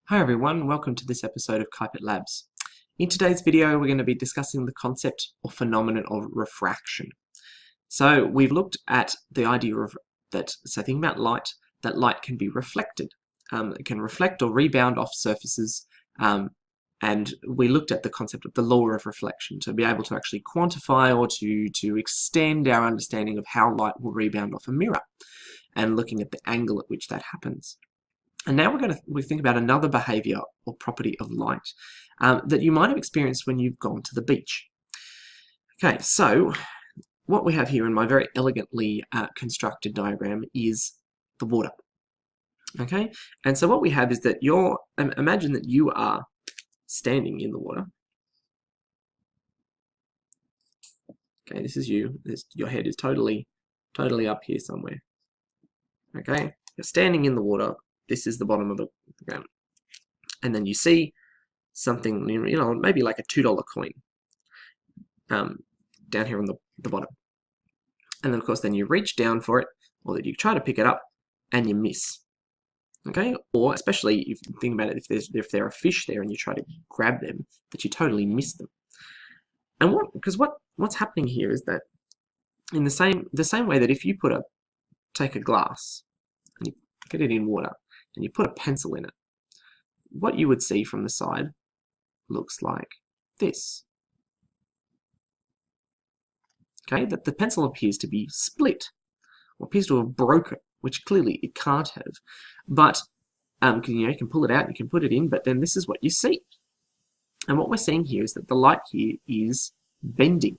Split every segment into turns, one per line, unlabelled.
Hi everyone, welcome to this episode of Keipert Labs. In today's video we're going to be discussing the concept or phenomenon of refraction. So we've looked at the idea of thinking about light, that light can be reflected. It can reflect or rebound off surfaces, and we looked at the concept of the law of reflection to be able to actually quantify or to extend our understanding of how light will rebound off a mirror, and looking at the angle at which that happens. And now we think about another behaviour or property of light that you might have experienced when you've gone to the beach. Okay, so what we have here in my very elegantly constructed diagram is the water. Okay, and so what we have is that imagine that you are standing in the water. Okay, this is you. Your head is totally up here somewhere. Okay, you're standing in the water. This is the bottom of the ground. And then you see something, maybe like a $2 coin down here on the bottom. And then, of course, then you reach down for it, or that you try to pick it up, and you miss. Okay? Or especially if you think about it, if there are fish there and you try to grab them, that you totally miss them. And what's happening here is that in the same way that if you take a glass and you get it in water, and you put a pencil in it, what you would see from the side looks like this. Okay, that the pencil appears to be split, or appears to have broken, which clearly it can't have. But you can pull it out, you can put it in, but then this is what you see. And what we're seeing here is that the light here is bending.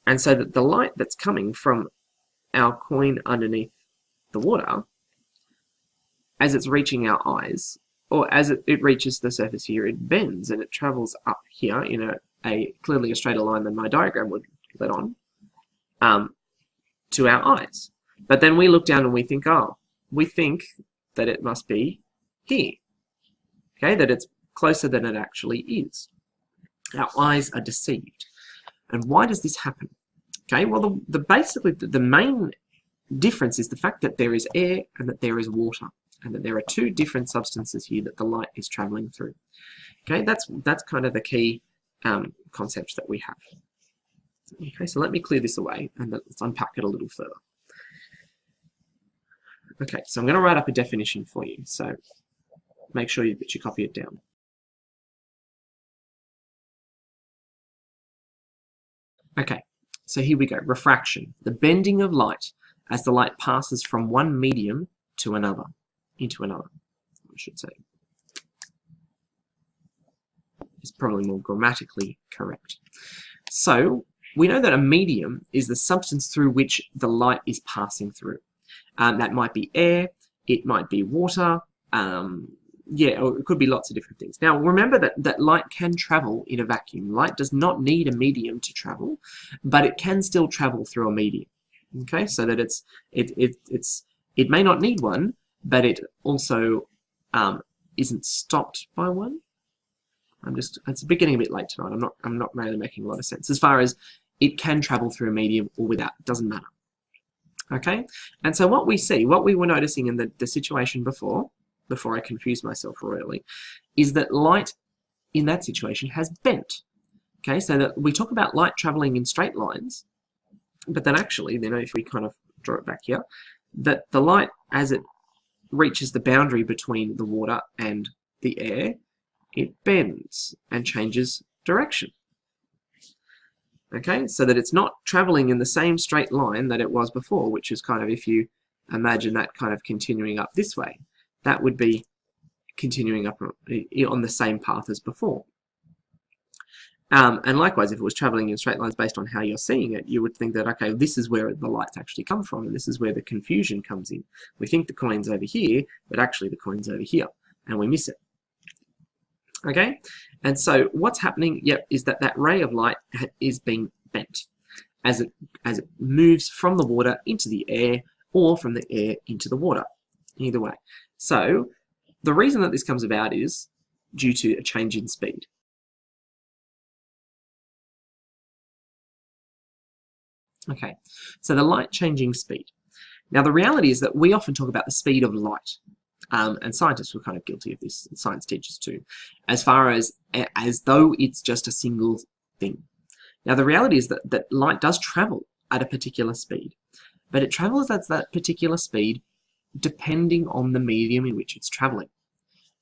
And so that the light that's coming from our coin underneath the water, as it's reaching our eyes, or as it reaches the surface here, it bends and it travels up here in clearly a straighter line than my diagram would let on, to our eyes. But then we look down and we think that it must be here. Okay, that it's closer than it actually is. Our eyes are deceived. And why does this happen? Okay, well, basically the main difference is the fact that there is air and that there is water, and that there are two different substances here that the light is traveling through. Okay, that's kind of the key concept that we have. Okay, so let me clear this away and let's unpack it a little further. Okay, so I'm going to write up a definition for you, so make sure that you copy it down. Okay, so here we go. Refraction, the bending of light as the light passes from one medium to another. Into another, I should say. It's probably more grammatically correct. So we know that a medium is the substance through which the light is passing through. That might be air, it might be water, or it could be lots of different things. Now remember that light can travel in a vacuum. Light does not need a medium to travel, but it can still travel through a medium. Okay, so that it may not need one, but it also isn't stopped by one. It's getting a bit late tonight. I'm not really making a lot of sense. As far as it can travel through a medium or without, it doesn't matter. Okay, and so what we were noticing in the situation before I confused myself royally, is that light in that situation has bent. Okay, so that we talk about light traveling in straight lines, but then actually, if we kind of draw it back here, that the light, as it reaches the boundary between the water and the air, it bends and changes direction. Okay, so that it's not traveling in the same straight line that it was before, which is kind of, if you imagine that kind of continuing up this way, that would be continuing up on the same path as before. And likewise, if it was traveling in straight lines based on how you're seeing it, you would think that, okay, this is where the lights actually come from, and this is where the confusion comes in. We think the coin's over here, but actually the coin's over here, and we miss it. Okay? And so what's happening, is that ray of light is being bent as it moves from the water into the air, or from the air into the water, either way. So the reason that this comes about is due to a change in speed. Okay, so the light changing speed. Now the reality is that we often talk about the speed of light, And scientists were kind of guilty of this, and science teachers too, as far as though it's just a single thing. Now, the reality is that light does travel at a particular speed, but it travels at that particular speed depending on the medium in which it's traveling.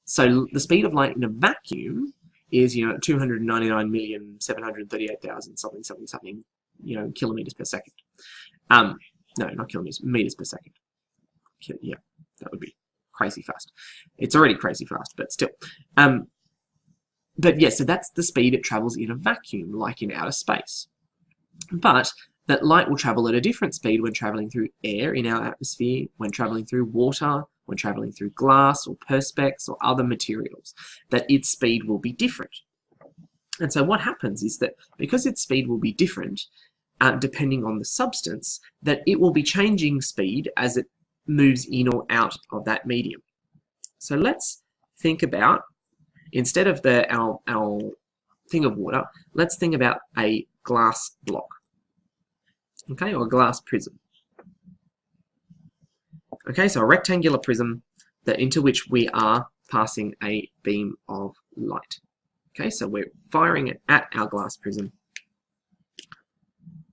So the speed of light in a vacuum is, 299,738,000 something, kilometers per second. No, not kilometers, meters per second. Yeah, that would be crazy fast. It's already crazy fast, but still. But yeah, so that's the speed it travels in a vacuum, like in outer space. But that light will travel at a different speed when traveling through air in our atmosphere, when traveling through water, when traveling through glass or perspex or other materials, that its speed will be different. And so what happens is that because its speed will be different, depending on the substance, that it will be changing speed as it moves in or out of that medium. So let's think about, instead of our thing of water, let's think about a glass block, okay, or a glass prism. Okay, so a rectangular prism into which we are passing a beam of light. Okay, so we're firing it at our glass prism.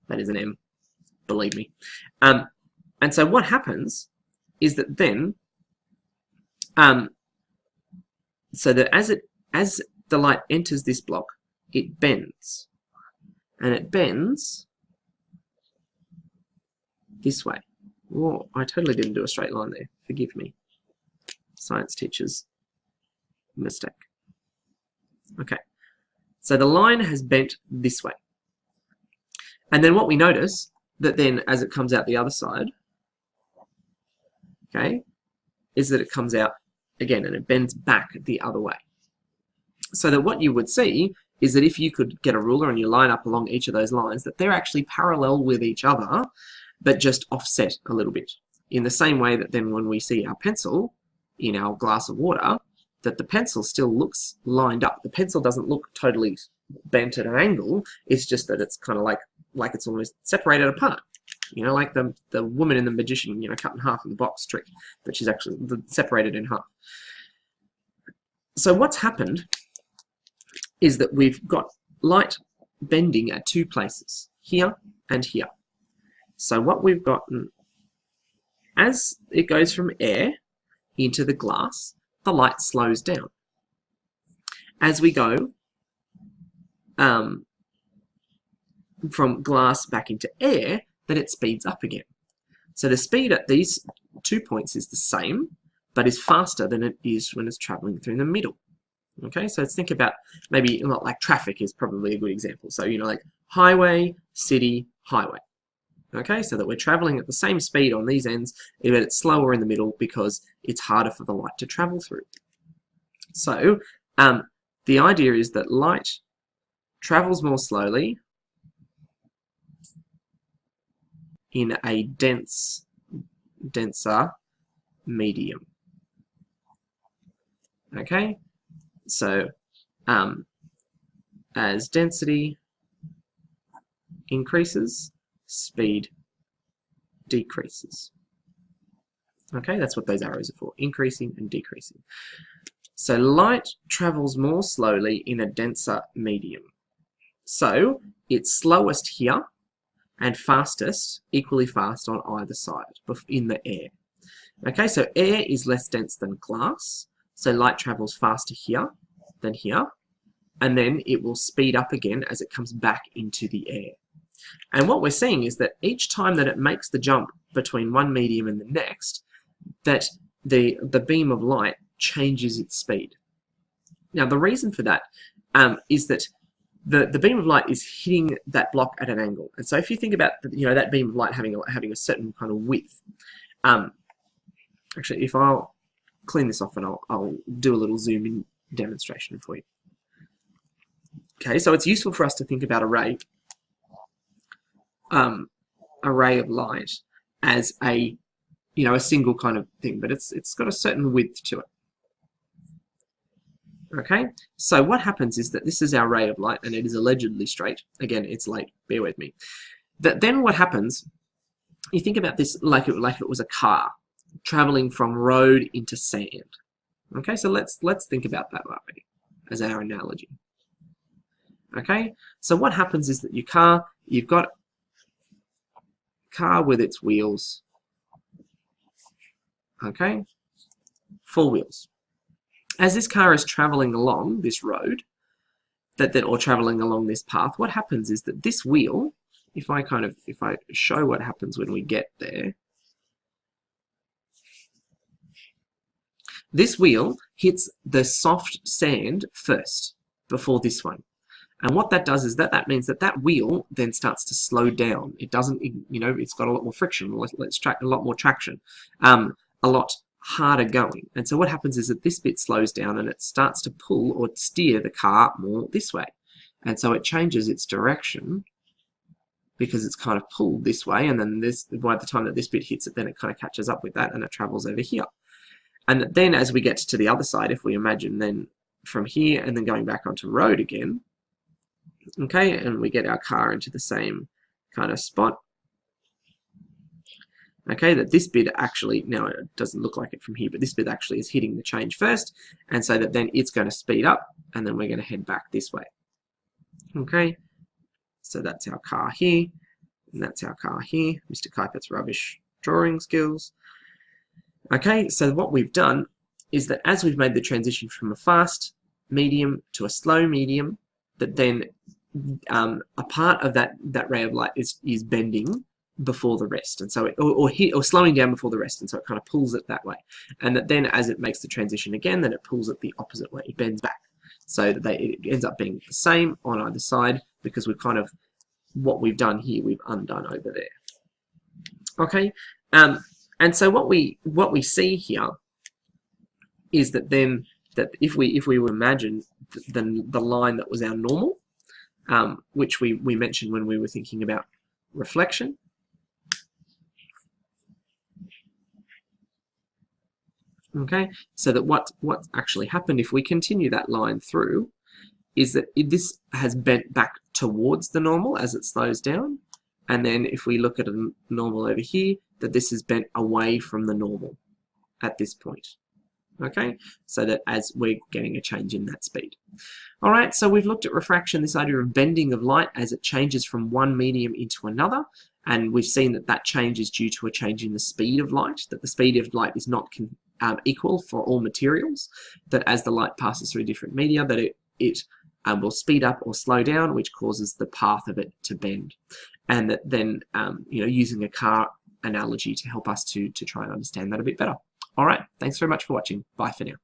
That is an M, believe me. And so what happens is that then, so that as the light enters this block, it bends, and it bends this way. Whoa, I totally didn't do a straight line there. Forgive me. Science teacher's mistake. Okay, so the line has bent this way. And then what we notice, that then as it comes out the other side, okay, is that it comes out again and it bends back the other way. So that what you would see is that if you could get a ruler and you line up along each of those lines, that they're actually parallel with each other, but just offset a little bit. In the same way that then when we see our pencil in our glass of water, that the pencil still looks lined up. The pencil doesn't look totally bent at an angle, it's just that it's kind of like it's almost separated apart. Like the woman in The Magician, cut in half in the box trick, but she's actually separated in half. So what's happened is that we've got light bending at two places, here and here. So what we've got, as it goes from air into the glass, the light slows down. As we go from glass back into air, then it speeds up again. So the speed at these 2 points is the same, but is faster than it is when it's traveling through the middle. Okay, so let's think about maybe like traffic is probably a good example. So, like highway, city, highway. Okay, so that we're traveling at the same speed on these ends, but it's slower in the middle because it's harder for the light to travel through. So the idea is that light travels more slowly in a denser medium. Okay, so as density increases, speed decreases. Okay, that's what those arrows are for, increasing and decreasing. So light travels more slowly in a denser medium. So it's slowest here and fastest, equally fast on either side in the air. Okay, so air is less dense than glass, so light travels faster here than here, and then it will speed up again as it comes back into the air. And what we're seeing is that each time that it makes the jump between one medium and the next, that the beam of light changes its speed. Now, the reason for that is that the beam of light is hitting that block at an angle. And so if you think about that beam of light having a certain kind of width, actually, if I'll clean this off and I'll do a little zoom in demonstration for you. Okay, so it's useful for us to think about a ray of light as a single kind of thing, but it's got a certain width to it. Okay, so what happens is that this is our ray of light, and it is allegedly straight. Again, it's late, bear with me. Then what happens, you think about this like it was a car. traveling from road into sand. Okay, so let's think about that way as our analogy. Okay, so what happens is that you've got a car with its wheels. Okay, 4 wheels. As this car is traveling along this road, or traveling along this path, what happens is that this wheel, if I show what happens when we get there, this wheel hits the soft sand first before this one. And what that does is that means that wheel then starts to slow down. It doesn't, it's got a lot more friction, a lot more traction, a lot harder going. And so what happens is that this bit slows down and it starts to pull or steer the car more this way. And so it changes its direction because it's kind of pulled this way, and then by the time that this bit hits it, then it kind of catches up with that and it travels over here. And then as we get to the other side, if we imagine then from here and then going back onto road again, okay, and we get our car into the same kind of spot, okay, that this bit actually, now it doesn't look like it from here, but this bit actually is hitting the change first, and so that then it's going to speed up, and then we're going to head back this way. Okay, so that's our car here, and that's our car here. Mr. Keipert's rubbish drawing skills. Okay, so what we've done is that as we've made the transition from a fast medium to a slow medium, that then a part of that ray of light is bending before the rest, and so or slowing down before the rest, and so it kind of pulls it that way, and that then as it makes the transition again, then it pulls it the opposite way. It bends back, so that it ends up being the same on either side, because we've kind of, what we've done here, we've undone over there. Okay, and so what we see here is that then that if we imagine the line that was our normal, which we mentioned when we were thinking about reflection. Okay, so that what actually happened if we continue that line through is that this has bent back towards the normal as it slows down, and then if we look at a normal over here, that this is bent away from the normal at this point. Okay, so that as we're getting a change in that speed. All right, so we've looked at refraction, this idea of bending of light as it changes from one medium into another, and we've seen that that change is due to a change in the speed of light, that the speed of light is not equal for all materials, that as the light passes through different media, that it will speed up or slow down, which causes the path of it to bend. And that then, using a car analogy to help us to try and understand that a bit better. All right, thanks very much for watching. Bye for now.